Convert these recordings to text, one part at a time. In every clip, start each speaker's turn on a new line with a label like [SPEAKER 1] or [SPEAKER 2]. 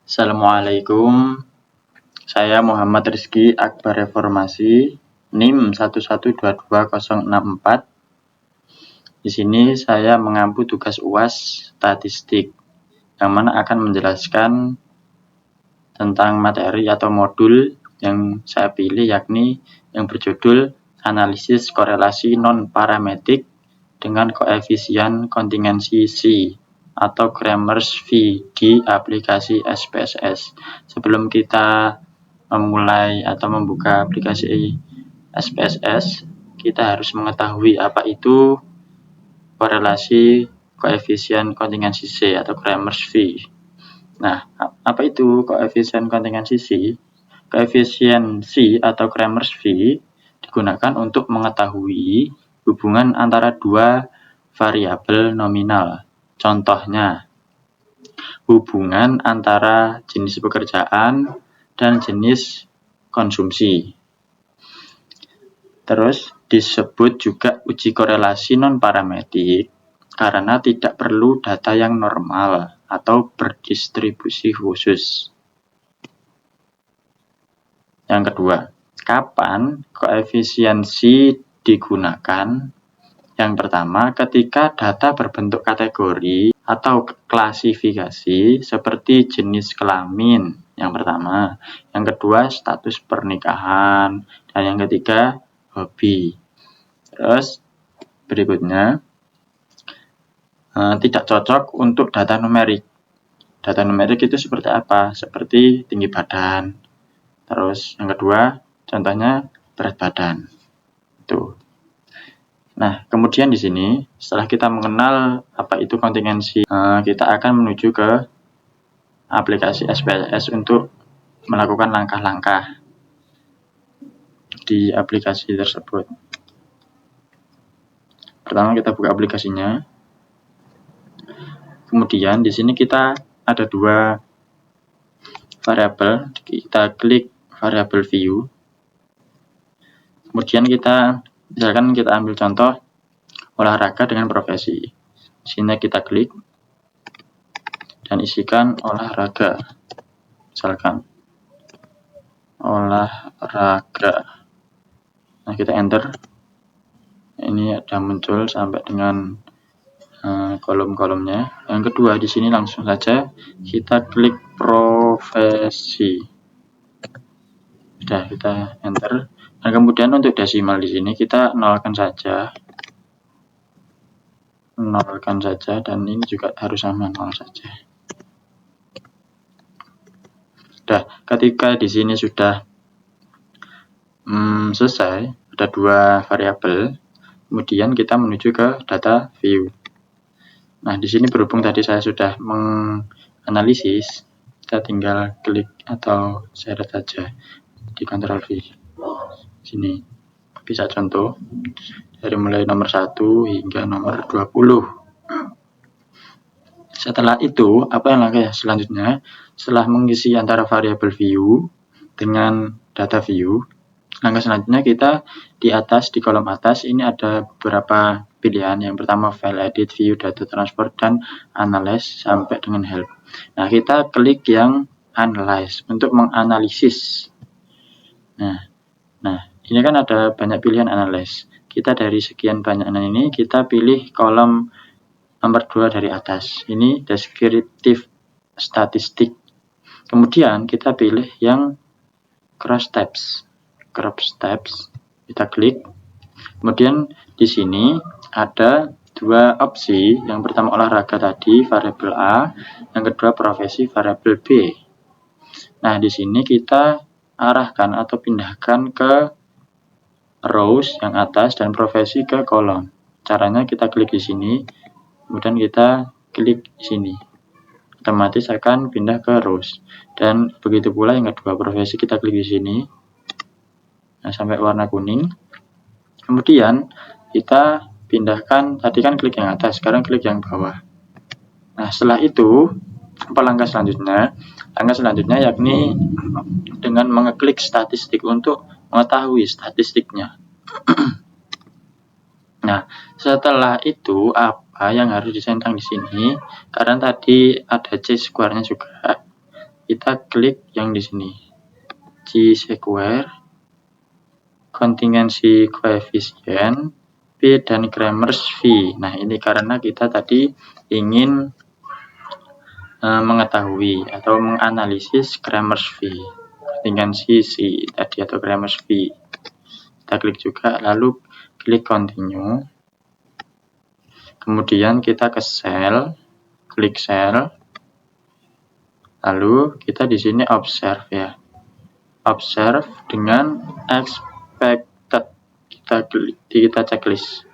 [SPEAKER 1] Assalamualaikum, saya Muhammad Rizky Akbar Reformasi, NIM 1122064. Di sini saya mengampu tugas UAS statistik, yang mana akan menjelaskan tentang materi atau modul yang saya pilih, yakni yang berjudul Analisis Korelasi Non-Parametrik dengan Koefisien Kontingensi C atau Cramer's V di aplikasi SPSS. Sebelum kita memulai atau membuka aplikasi SPSS, kita harus mengetahui apa itu korelasi koefisien kontingensi C atau Cramer's V. Nah, apa itu koefisien kontingensi C? Koefisien C atau Cramer's V digunakan untuk mengetahui hubungan antara dua variabel nominal. Contohnya, hubungan antara jenis pekerjaan dan jenis konsumsi. Terus disebut juga uji korelasi non-parametrik karena tidak perlu data yang normal atau berdistribusi khusus. Yang kedua, kapan koefisiensi digunakan? Yang pertama, ketika data berbentuk kategori atau klasifikasi seperti jenis kelamin, yang pertama. Yang kedua, status pernikahan. Dan yang ketiga, hobi. Terus, berikutnya, tidak cocok untuk data numerik. Data numerik itu seperti apa? Seperti tinggi badan. Terus, yang kedua, contohnya berat badan. Itu. Nah, kemudian di sini, setelah kita mengenal apa itu kontingensi, kita akan menuju ke aplikasi SPSS untuk melakukan langkah-langkah di aplikasi tersebut. Pertama, kita buka aplikasinya. Kemudian di sini kita ada dua variabel. Kita klik variabel view. Kemudian misalkan kita ambil contoh olahraga dengan profesi. Di sini kita klik dan isikan olahraga. Misalkan olahraga. Nah, kita enter. Ini ada muncul sampai dengan kolom-kolomnya. Yang kedua, di sini langsung saja kita klik profesi. Sudah, kita enter. Dan kemudian untuk desimal di sini kita nolkan saja, dan ini juga harus sama 0 saja. Nah, ketika di sini sudah selesai, ada dua variabel, kemudian kita menuju ke data view. Nah, di sini berhubung tadi saya sudah menganalisis, kita tinggal klik atau seret saja di Ctrl V. Sini bisa contoh dari mulai nomor 1 hingga nomor 20. Setelah itu, apa yang langkah selanjutnya? Setelah mengisi antara variabel view dengan data view, langkah selanjutnya kita di atas, di kolom atas, ini ada beberapa pilihan. Yang pertama file edit, view, data transfer, dan analyze sampai dengan help. Nah, kita klik yang analyze untuk menganalisis. Nah, ini kan ada banyak pilihan analyze. Kita dari sekian banyak ini, kita pilih kolom nomor 2 dari atas. Ini descriptive statistik. Kemudian kita pilih yang crop steps. Kita klik. Kemudian di sini ada dua opsi. Yang pertama olahraga tadi, variabel A. Yang kedua profesi, variabel B. Nah, di sini kita arahkan atau pindahkan ke rows yang atas dan profesi ke kolom. Caranya kita klik di sini, kemudian kita klik di sini. Otomatis akan pindah ke rows. Dan begitu pula yang kedua, profesi kita klik di sini. Nah, sampai warna kuning. Kemudian kita pindahkan, tadi kan klik yang atas, sekarang klik yang bawah. Nah, setelah itu apa langkah selanjutnya? Langkah selanjutnya yakni dengan mengeklik statistik untuk mengetahui statistiknya. Nah, setelah itu apa yang harus disentang di sini? Karena tadi ada C square-nya juga. kita klik yang di sini, chi-square, contingency coefficient, P dan Kramers V. Nah, ini karena kita tadi ingin mengetahui atau menganalisis Kramers V, contingency C tadi atau Kramers V. Kita klik juga, lalu klik continue. Kemudian kita ke cell, klik cell. Lalu kita di sini observe ya. Observe dengan expected. Kita checklist.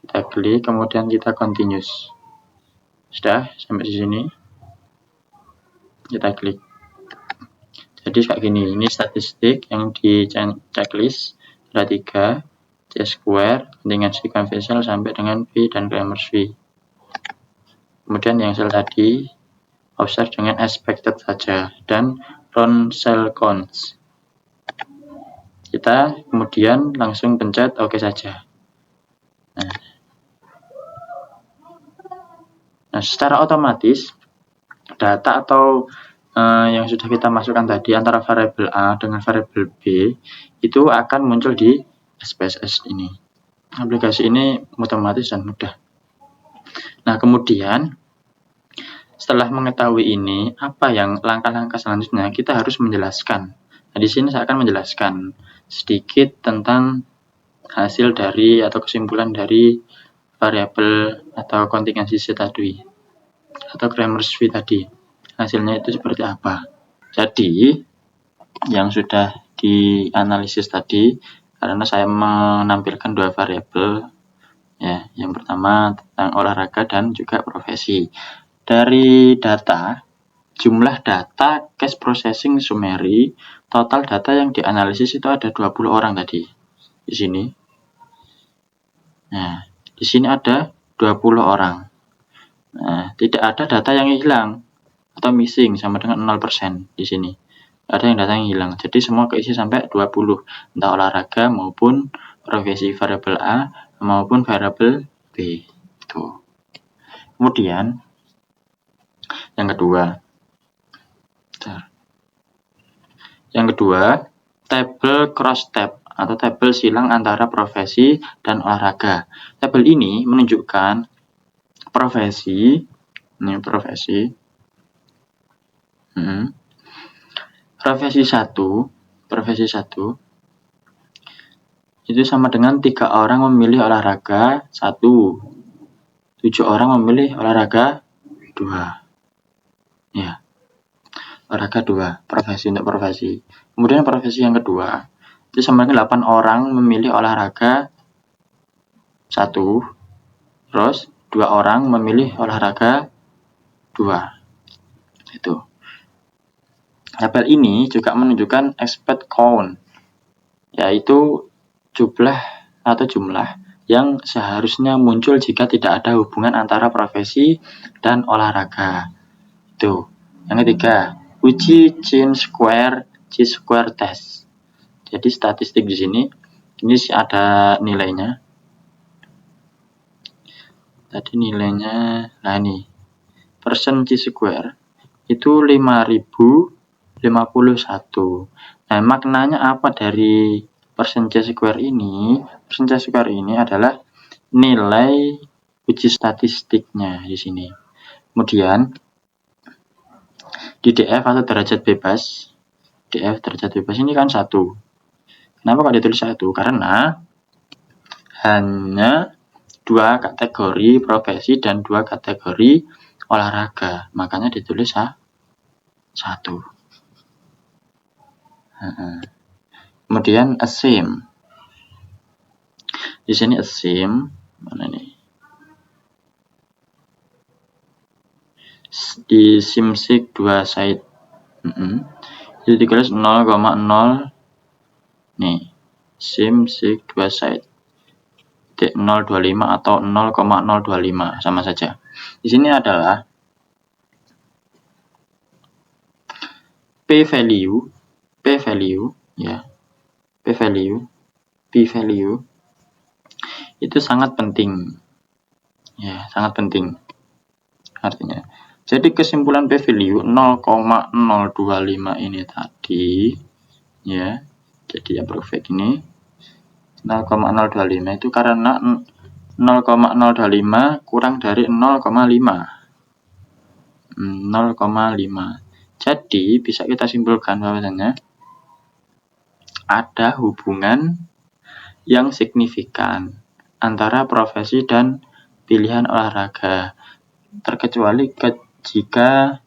[SPEAKER 1] Kita klik, kemudian kita continuous. Sudah sampai di sini. Kita klik. Jadi kayak gini, ini statistik yang di checklist ada 3, chi-square, contingency coefficient sampai dengan P dan Kramers V. Kemudian yang sel tadi observe dengan expected saja dan round cell counts. Kita kemudian langsung pencet OK saja. Nah, secara otomatis data atau yang sudah kita masukkan tadi antara variabel A dengan variabel B itu akan muncul di SPSS ini. Aplikasi ini otomatis dan mudah. Nah, kemudian setelah mengetahui ini, apa yang langkah-langkah selanjutnya kita harus menjelaskan. Nah, di sini saya akan menjelaskan sedikit tentang hasil dari atau kesimpulan dari variabel atau contingency C tadi atau Kramers V tadi. Hasilnya itu seperti apa. Jadi yang sudah dianalisis tadi, karena saya menampilkan 2 variabel ya, yang pertama tentang olahraga dan juga profesi. Dari data, jumlah data cache processing summary, total data yang dianalisis itu ada 20 orang tadi di sini. Nah, di sini ada 20 orang. Nah, tidak ada data yang hilang atau missing sama dengan 0% di sini. Ada yang data yang hilang. Jadi semua keisi sampai 20, entah olahraga maupun profesi variabel A maupun variabel B. Tuh. Kemudian yang kedua. Yang kedua, tabel cross tab atau tabel silang antara profesi dan olahraga. Tabel ini menunjukkan profesi, ini profesi. Profesi 1 itu sama dengan 3 orang memilih olahraga 1, 7 orang memilih olahraga 2. Ya. Olahraga 2, profesi untuk profesi. Kemudian profesi yang kedua itu sama dengan 8 orang memilih olahraga 1, terus 2 orang memilih olahraga 2. Itu. Tabel ini juga menunjukkan expected count, yaitu jumlah yang seharusnya muncul jika tidak ada hubungan antara profesi dan olahraga. Itu. Yang ketiga, uji chi-square test. Jadi statistik di sini, ini ada nilainya. Tadi nilainya, nah ini, persen chi-square itu 5051. Nah, maknanya apa dari persen chi-square ini? Persen chi-square ini adalah nilai uji statistiknya di sini. Kemudian di DF atau derajat bebas, DF derajat bebas ini kan 1. Kenapa kok ditulis 1? Karena hanya 2 kategori profesi dan 2 kategori olahraga, makanya ditulis 1. Kemudian assume. Di sini assume mana nih? Di SimSig 2 site. Itu ditulis 0,0 nih. SimSig 2 site. 025 atau 0,025 sama saja. Di sini adalah P value ya. P value itu sangat penting. Ya, sangat penting. Artinya Jadi kesimpulan p-value 0,025 ini tadi ya. Jadi approximate ini 0,025 itu karena 0,025 kurang dari 0,5. 0,5. Jadi bisa kita simpulkan bahwasanya ada hubungan yang signifikan antara profesi dan pilihan olahraga, terkecuali jika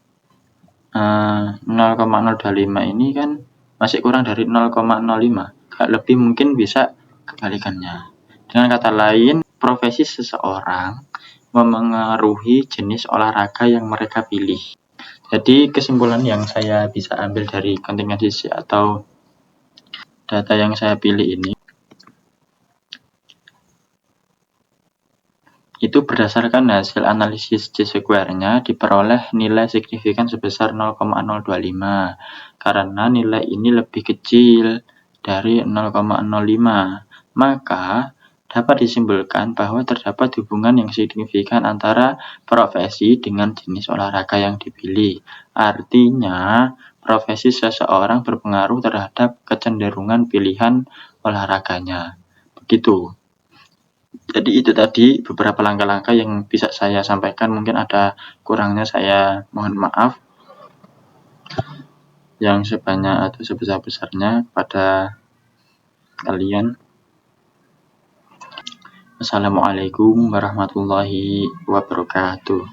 [SPEAKER 1] 0,025 ini kan masih kurang dari 0,05, lebih mungkin bisa kebalikannya. Dengan kata lain, profesi seseorang memengaruhi jenis olahraga yang mereka pilih. Jadi kesimpulan yang saya bisa ambil dari kontingensi atau data yang saya pilih ini itu berdasarkan hasil analisis C-square-nya diperoleh nilai signifikan sebesar 0,025 karena nilai ini lebih kecil dari 0,05. Maka dapat disimpulkan bahwa terdapat hubungan yang signifikan antara profesi dengan jenis olahraga yang dipilih. Artinya, profesi seseorang berpengaruh terhadap kecenderungan pilihan olahraganya. Begitu. Jadi itu tadi beberapa langkah-langkah yang bisa saya sampaikan. Mungkin ada kurangnya, saya mohon maaf yang sebanyak atau sebesar-besarnya pada kalian. Assalamualaikum warahmatullahi wabarakatuh.